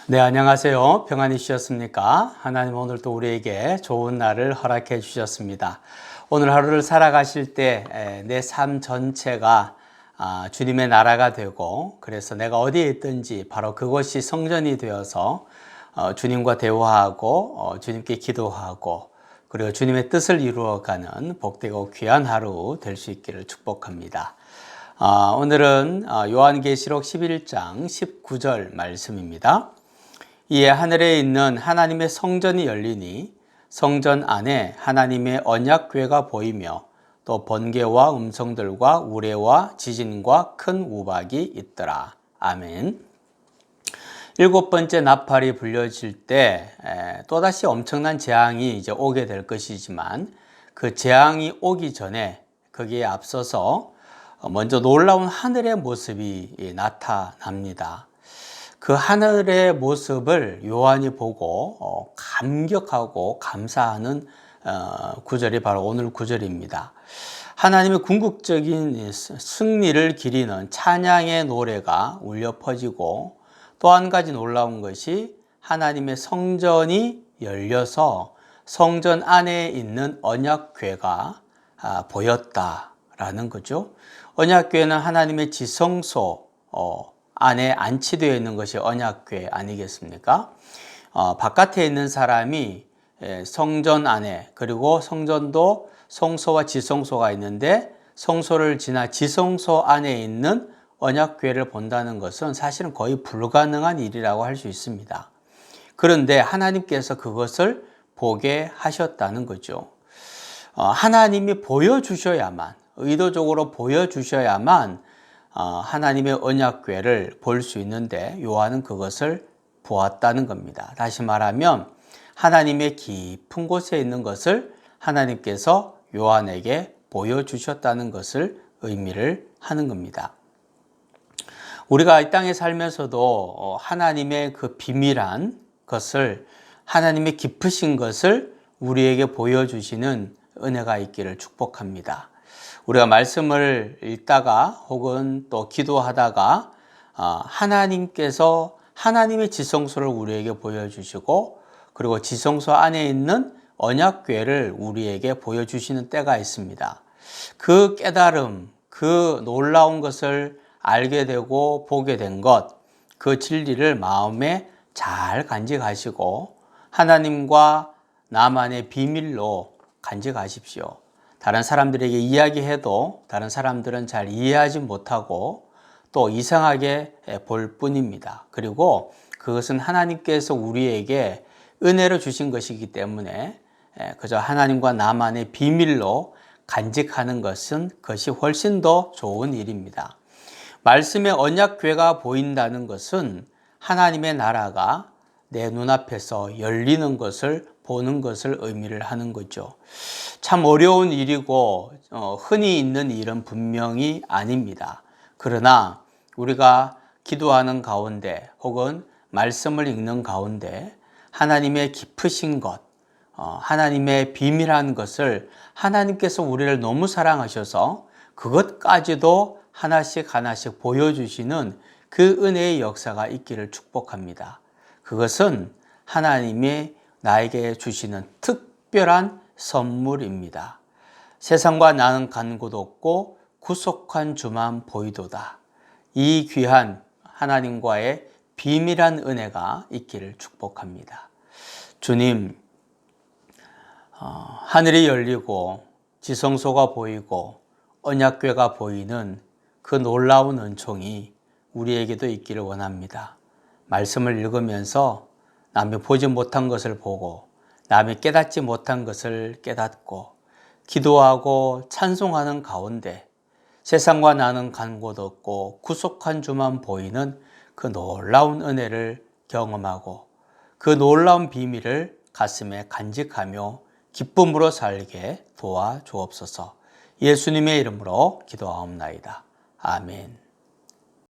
네, 안녕하세요. 평안히 쉬셨습니까? 하나님 오늘 또 우리에게 좋은 날을 허락해 주셨습니다. 오늘 하루를 살아가실 때 내 삶 전체가 주님의 나라가 되고, 그래서 내가 어디에 있든지 바로 그것이 성전이 되어서 주님과 대화하고 주님께 기도하고, 그리고 주님의 뜻을 이루어가는 복되고 귀한 하루 될 수 있기를 축복합니다. 오늘은 요한계시록 11장 19절 말씀입니다. 이에 하늘에 있는 하나님의 성전이 열리니 성전 안에 하나님의 언약궤가 보이며 또 번개와 음성들과 우레와 지진과 큰 우박이 있더라. 아멘. 일곱 번째 나팔이 불려질 때 또다시 엄청난 재앙이 이제 오게 될 것이지만, 그 재앙이 오기 전에 거기에 앞서서 먼저 놀라운 하늘의 모습이 나타납니다. 그 하늘의 모습을 요한이 보고 감격하고 감사하는 구절이 바로 오늘 구절입니다. 하나님의 궁극적인 승리를 기리는 찬양의 노래가 울려 퍼지고, 또 한 가지 놀라운 것이 하나님의 성전이 열려서 성전 안에 있는 언약궤가 보였다라는 거죠. 언약궤는 하나님의 지성소 안에 안치되어 있는 것이 언약궤 아니겠습니까? 바깥에 있는 사람이 성전 안에, 그리고 성전도 성소와 지성소가 있는데 성소를 지나 지성소 안에 있는 언약궤를 본다는 것은 사실은 거의 불가능한 일이라고 할 수 있습니다. 그런데 하나님께서 그것을 보게 하셨다는 거죠. 하나님이 보여주셔야만, 의도적으로 보여주셔야만 하나님의 언약궤를 볼 수 있는데 요한은 그것을 보았다는 겁니다. 다시 말하면 하나님의 깊은 곳에 있는 것을 하나님께서 요한에게 보여주셨다는 것을 의미를 하는 겁니다. 우리가 이 땅에 살면서도 하나님의 그 비밀한 것을, 하나님의 깊으신 것을 우리에게 보여주시는 은혜가 있기를 축복합니다. 우리가 말씀을 읽다가 혹은 또 기도하다가 하나님께서 하나님의 지성소를 우리에게 보여주시고, 그리고 지성소 안에 있는 언약궤를 우리에게 보여주시는 때가 있습니다. 그 깨달음, 그 놀라운 것을 알게 되고 보게 된 것, 그 진리를 마음에 잘 간직하시고 하나님과 나만의 비밀로 간직하십시오. 다른 사람들에게 이야기해도 다른 사람들은 잘 이해하지 못하고 또 이상하게 볼 뿐입니다. 그리고 그것은 하나님께서 우리에게 은혜로 주신 것이기 때문에 그저 하나님과 나만의 비밀로 간직하는 것이 훨씬 더 좋은 일입니다. 말씀의 언약궤가 보인다는 것은 하나님의 나라가 내 눈앞에서 열리는 것을 보는 것을 의미를 하는 거죠. 참 어려운 일이고 흔히 있는 일은 분명히 아닙니다. 그러나 우리가 기도하는 가운데 혹은 말씀을 읽는 가운데 하나님의 깊으신 것, 하나님의 비밀한 것을 하나님께서 우리를 너무 사랑하셔서 그것까지도 하나씩 하나씩 보여주시는 그 은혜의 역사가 있기를 축복합니다. 그것은 하나님이 나에게 주시는 특별한 선물입니다. 세상과 나는 간 곳 없고 구속한 주만 보이도다. 이 귀한 하나님과의 비밀한 은혜가 있기를 축복합니다. 주님, 하늘이 열리고 지성소가 보이고 언약궤가 보이는 그 놀라운 은총이 우리에게도 있기를 원합니다. 말씀을 읽으면서 남이 보지 못한 것을 보고 남이 깨닫지 못한 것을 깨닫고 기도하고 찬송하는 가운데 세상과 나는 간 곳 없고 구속한 주만 보이는 그 놀라운 은혜를 경험하고 그 놀라운 비밀을 가슴에 간직하며 기쁨으로 살게 도와 주옵소서. 예수님의 이름으로 기도하옵나이다. 아멘.